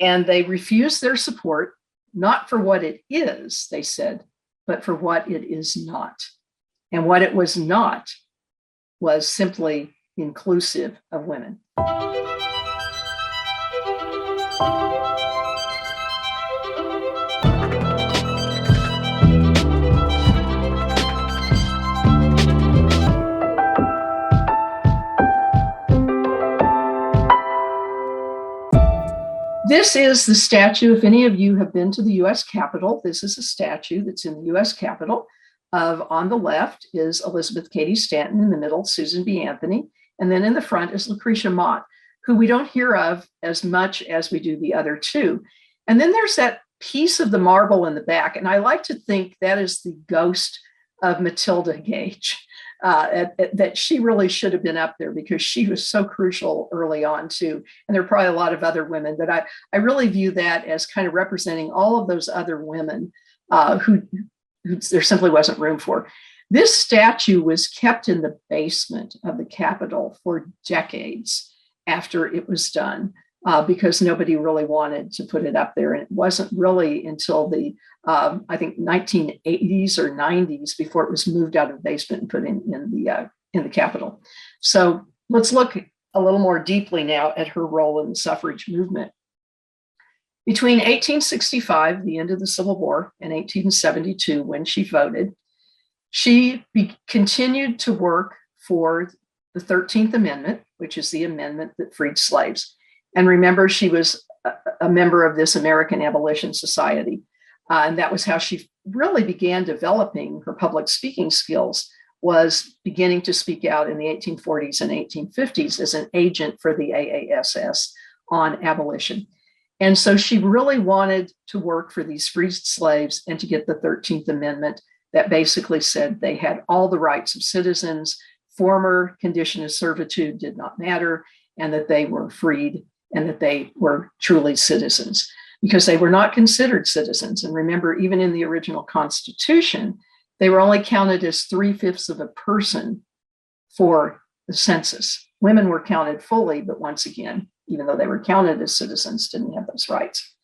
And they refused their support, not for what it is, they said, but for what it is not. And what it was not was simply inclusive of women. This is the statue. If any of you have been to the US Capitol, this is a statue that's in the US Capitol. On the left is Elizabeth Cady Stanton, in the middle, Susan B. Anthony, and then in the front is Lucretia Mott, who we don't hear of as much as we do the other two. And then there's that piece of the marble in the back, and I like to think that is the ghost of Matilda Gage. That she really should have been up there because she was so crucial early on too. And there are probably a lot of other women, but I really view that as kind of representing all of those other women who there simply wasn't room for. This statue was kept in the basement of the Capitol for decades after it was done because nobody really wanted to put it up there. And it wasn't really until the I think 1980s or 90s before it was moved out of the basement and put in the Capitol. So let's look a little more deeply now at her role in the suffrage movement. Between 1865, the end of the Civil War, and 1872, when she voted, she continued to work for the 13th Amendment, which is the amendment that freed slaves. And remember, she was a member of this American Abolition Society. And that was how she really began developing her public speaking skills, was beginning to speak out in the 1840s and 1850s as an agent for the AASS on abolition. And so she really wanted to work for these freed slaves and to get the 13th Amendment that basically said they had all the rights of citizens, former condition of servitude did not matter, and that they were freed and that they were truly citizens, because they were not considered citizens. And remember, even in the original Constitution, they were only counted as 3/5 of a person for the census. Women were counted fully, but once again, even though they were counted as citizens, didn't have those rights.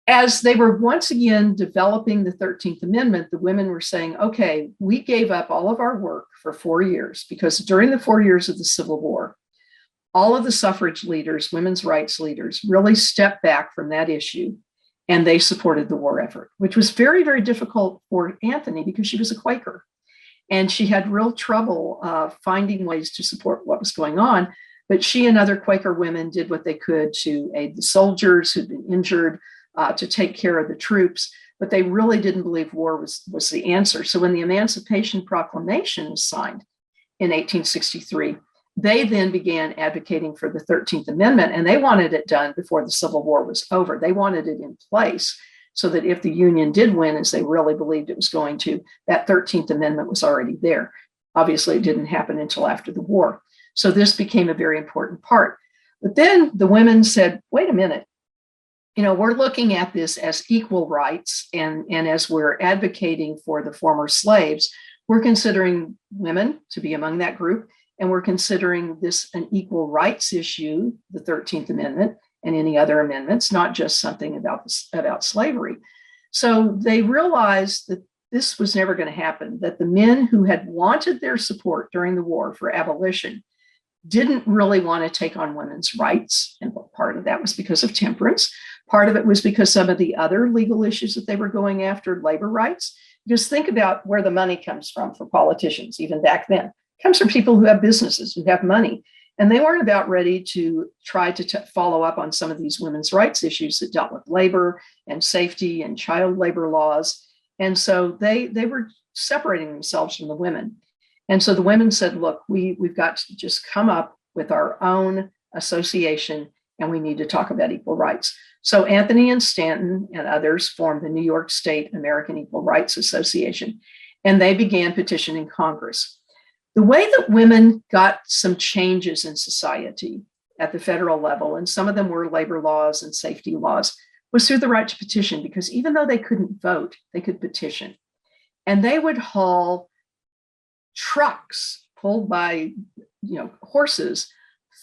As they were once again developing the 13th Amendment, the women were saying, okay, we gave up all of our work for 4 years, because during the 4 years of the Civil War, all of the suffrage leaders, women's rights leaders, really stepped back from that issue, and they supported the war effort, which was very, very difficult for Anthony because she was a Quaker. And she had real trouble finding ways to support what was going on. But she and other Quaker women did what they could to aid the soldiers who'd been injured, to take care of the troops. But they really didn't believe war was the answer. So when the Emancipation Proclamation was signed in 1863, they then began advocating for the 13th Amendment, and they wanted it done before the Civil War was over. They wanted it in place so that if the Union did win, as they really believed it was going to, that 13th Amendment was already there. Obviously, it didn't happen until after the war. So this became a very important part. But then the women said, wait a minute, we're looking at this as equal rights, and as we're advocating for the former slaves, we're considering women to be among that group. And we're considering this an equal rights issue, the 13th Amendment, and any other amendments, not just something about slavery. So they realized that this was never going to happen, that the men who had wanted their support during the war for abolition didn't really want to take on women's rights. And part of that was because of temperance. Part of it was because some of the other legal issues that they were going after, labor rights. Just think about where the money comes from for politicians, even back then. Comes from people who have businesses, who have money. And they weren't about ready to try to follow up on some of these women's rights issues that dealt with labor and safety and child labor laws. And so they were separating themselves from the women. And so the women said, look, we've got to just come up with our own association, and we need to talk about equal rights. So Anthony and Stanton and others formed the New York State American Equal Rights Association, and they began petitioning Congress. The way that women got some changes in society at the federal level, and some of them were labor laws and safety laws, was through the right to petition, because even though they couldn't vote, they could petition. And they would haul trucks pulled by horses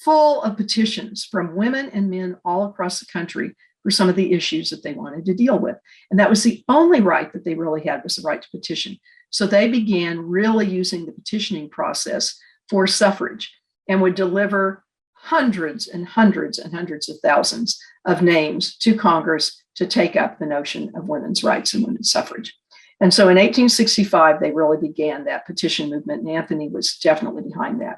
full of petitions from women and men all across the country for some of the issues that they wanted to deal with. And that was the only right that they really had, was the right to petition. So they began really using the petitioning process for suffrage and would deliver hundreds and hundreds and hundreds of thousands of names to Congress to take up the notion of women's rights and women's suffrage. And so in 1865, they really began that petition movement, and Anthony was definitely behind that.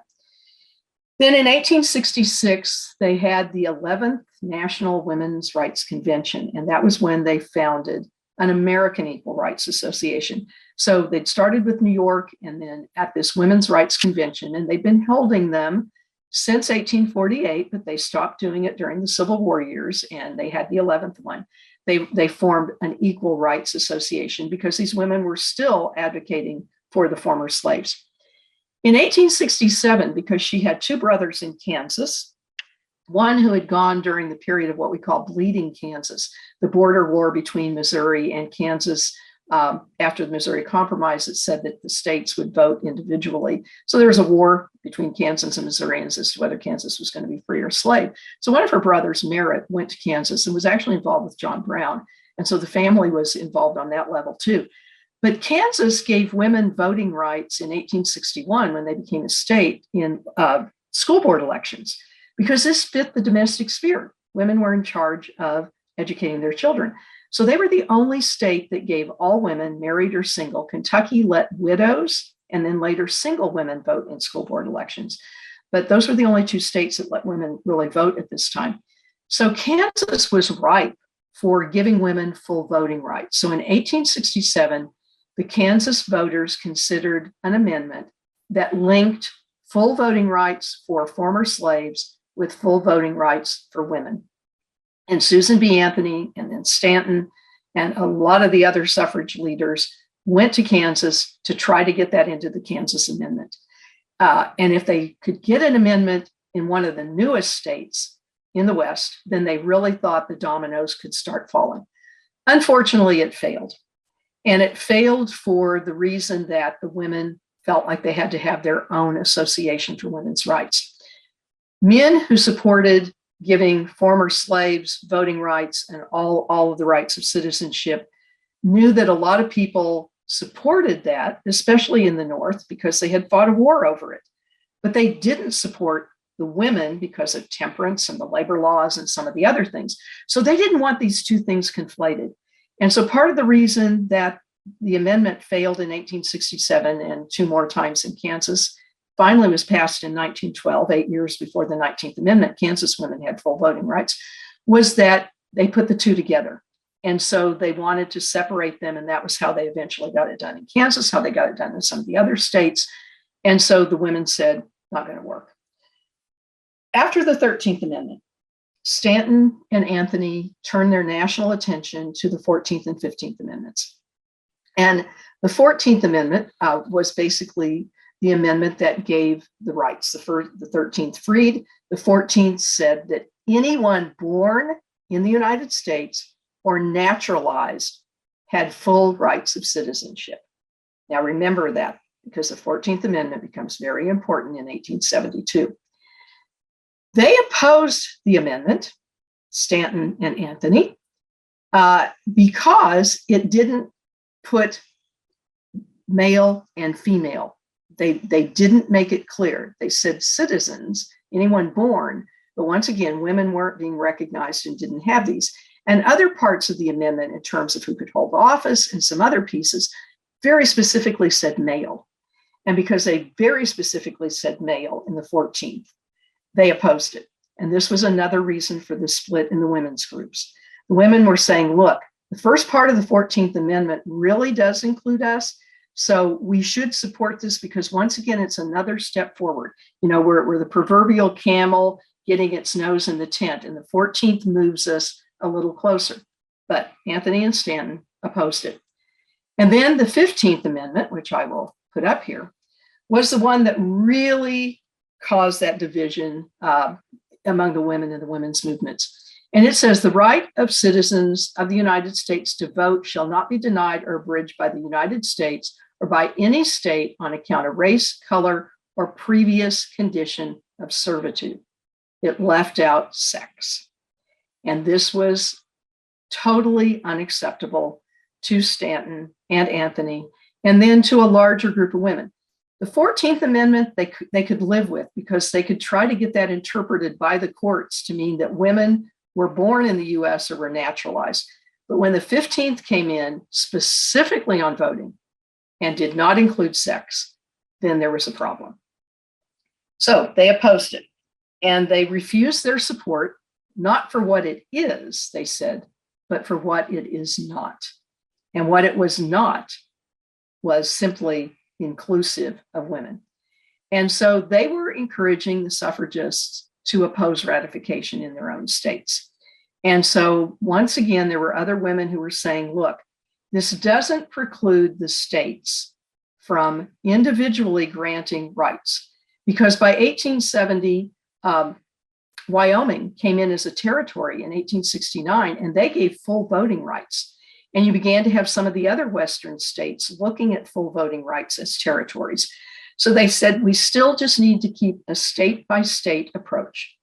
Then in 1866, they had the 11th National Women's Rights Convention, and that was when they founded an American Equal Rights Association. So they'd started with New York and then at this Women's Rights Convention, and they've been holding them since 1848, but they stopped doing it during the Civil War years, and they had the 11th one. They formed an Equal Rights Association because these women were still advocating for the former slaves. In 1867, because she had two brothers in Kansas, one who had gone during the period of what we call Bleeding Kansas, the border war between Missouri and Kansas after the Missouri Compromise that said that the states would vote individually. So there was a war between Kansas and Missourians as to whether Kansas was going to be free or slave. So one of her brothers, Merritt, went to Kansas and was actually involved with John Brown. And so the family was involved on that level too. But Kansas gave women voting rights in 1861 when they became a state in school board elections, because this fit the domestic sphere. Women were in charge of educating their children. So they were the only state that gave all women, married or single. Kentucky let widows and then later single women vote in school board elections. But those were the only two states that let women really vote at this time. So Kansas was ripe for giving women full voting rights. So in 1867, the Kansas voters considered an amendment that linked full voting rights for former slaves with full voting rights for women. And Susan B. Anthony and then Stanton and a lot of the other suffrage leaders went to Kansas to try to get that into the Kansas Amendment. And if they could get an amendment in one of the newest states in the West, then they really thought the dominoes could start falling. Unfortunately, it failed. And it failed for the reason that the women felt like they had to have their own association for women's rights. Men who supported giving former slaves voting rights and all of the rights of citizenship knew that a lot of people supported that, especially in the North, because they had fought a war over it. But they didn't support the women because of temperance and the labor laws and some of the other things. So they didn't want these two things conflated. And so part of the reason that the amendment failed in 1867 and two more times in Kansas, finally was passed in 1912, 8 years before the 19th Amendment, Kansas women had full voting rights, was that they put the two together. And so they wanted to separate them, and that was how they eventually got it done in Kansas, how they got it done in some of the other states. And so the women said, not going to work. After the 13th Amendment, Stanton and Anthony turned their national attention to the 14th and 15th Amendments. And the 14th Amendment was basically the amendment that gave the rights. The 13th freed. The 14th said that anyone born in the United States or naturalized had full rights of citizenship. Now remember that, because the 14th Amendment becomes very important in 1872. They opposed the amendment, Stanton and Anthony, because it didn't put male and female. They didn't make it clear. They said citizens, anyone born, but once again, women weren't being recognized and didn't have these. And other parts of the amendment in terms of who could hold office and some other pieces very specifically said male. And because they very specifically said male in the 14th, they opposed it. And this was another reason for the split in the women's groups. The women were saying, look, the first part of the 14th Amendment really does include us. So we should support this because once again, it's another step forward. You know, we're the proverbial camel getting its nose in the tent, and the 14th moves us a little closer. But Anthony and Stanton opposed it. And then the 15th Amendment, which I will put up here, was the one that really caused that division among the women in the women's movements. And it says the right of citizens of the United States to vote shall not be denied or abridged by the United States or by any state on account of race, color, or previous condition of servitude. It left out sex. And this was totally unacceptable to Stanton and Anthony, and then to a larger group of women. The 14th Amendment, they could live with, because they could try to get that interpreted by the courts to mean that women were born in the US or were naturalized. But when the 15th came in specifically on voting and did not include sex, then there was a problem. So they opposed it, and they refused their support, not for what it is, they said, but for what it is not. And what it was not was simply inclusive of women. And so they were encouraging the suffragists to oppose ratification in their own states. And so once again, there were other women who were saying, look, this doesn't preclude the states from individually granting rights, because by 1870, Wyoming came in as a territory in 1869, and they gave full voting rights. And you began to have some of the other Western states looking at full voting rights as territories. So they said, we still just need to keep a state-by-state approach.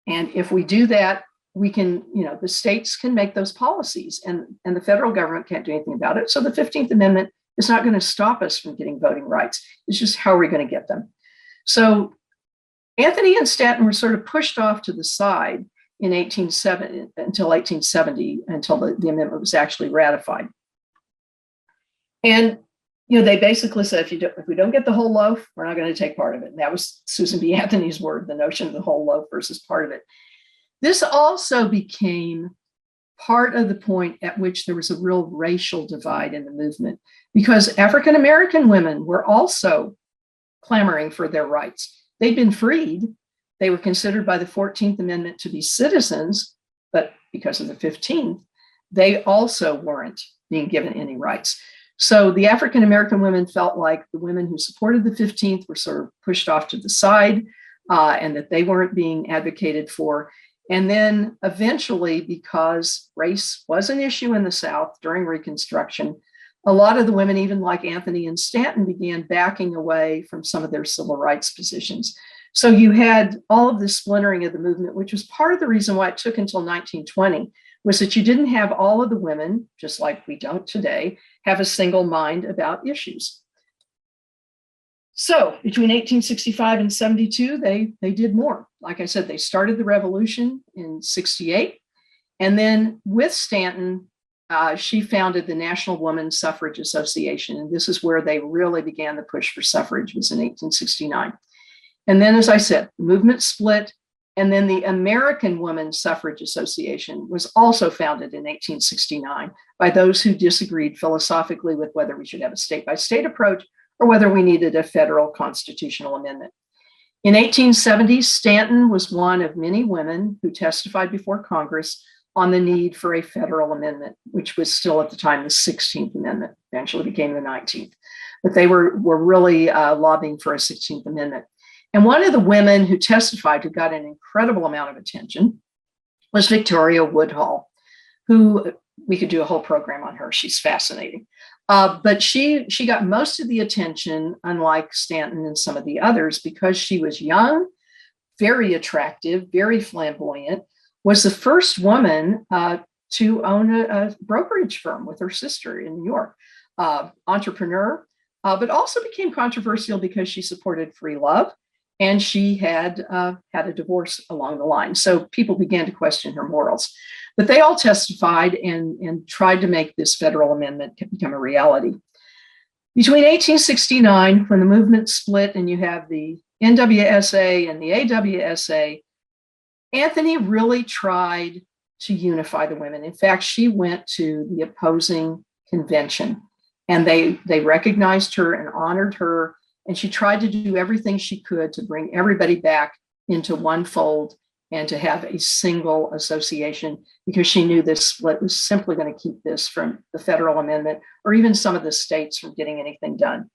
And if we do that, we can, the states can make those policies, and the federal government can't do anything about it. So the 15th Amendment is not going to stop us from getting voting rights. It's just how are we going to get them? So Anthony and Stanton were sort of pushed off to the side in 1870 until 1870, until the amendment was actually ratified. And they basically said, if we don't get the whole loaf, we're not going to take part of it. And that was Susan B. Anthony's word, the notion of the whole loaf versus part of it. This also became part of the point at which there was a real racial divide in the movement, because African American women were also clamoring for their rights. They'd been freed. They were considered by the 14th Amendment to be citizens, but because of the 15th, they also weren't being given any rights. So the African American women felt like the women who supported the 15th were sort of pushed off to the side, and that they weren't being advocated for. And then eventually, because race was an issue in the South during Reconstruction, a lot of the women, even like Anthony and Stanton, began backing away from some of their civil rights positions. So you had all of this splintering of the movement, which was part of the reason why it took until 1920, was that you didn't have all of the women, just like we don't today, have a single mind about issues. So between 1865 and 72, they did more. Like I said, they started the revolution in 68. And then with Stanton, she founded the National Women's Suffrage Association. And this is where they really began the push for suffrage, was in 1869. And then, as I said, the movement split. And then the American Women's Suffrage Association was also founded in 1869 by those who disagreed philosophically with whether we should have a state-by-state approach or whether we needed a federal constitutional amendment. In 1870, Stanton was one of many women who testified before Congress on the need for a federal amendment, which was still at the time the 16th Amendment, eventually became the 19th. But they were really lobbying for a 16th Amendment. And one of the women who testified, who got an incredible amount of attention, was Victoria Woodhull, who we could do a whole program on her. She's fascinating. But she got most of the attention, unlike Stanton and some of the others, because she was young, very attractive, very flamboyant, was the first woman to own a brokerage firm with her sister in New York, entrepreneur, but also became controversial because she supported free love. And she had had a divorce along the line. So people began to question her morals. But they all testified and tried to make this federal amendment become a reality. Between 1869, when the movement split and you have the NWSA and the AWSA, Anthony really tried to unify the women. In fact, she went to the opposing convention, and they recognized her and honored her. And she tried to do everything she could to bring everybody back into one fold and to have a single association, because she knew this split was simply going to keep this from the federal amendment or even some of the states from getting anything done.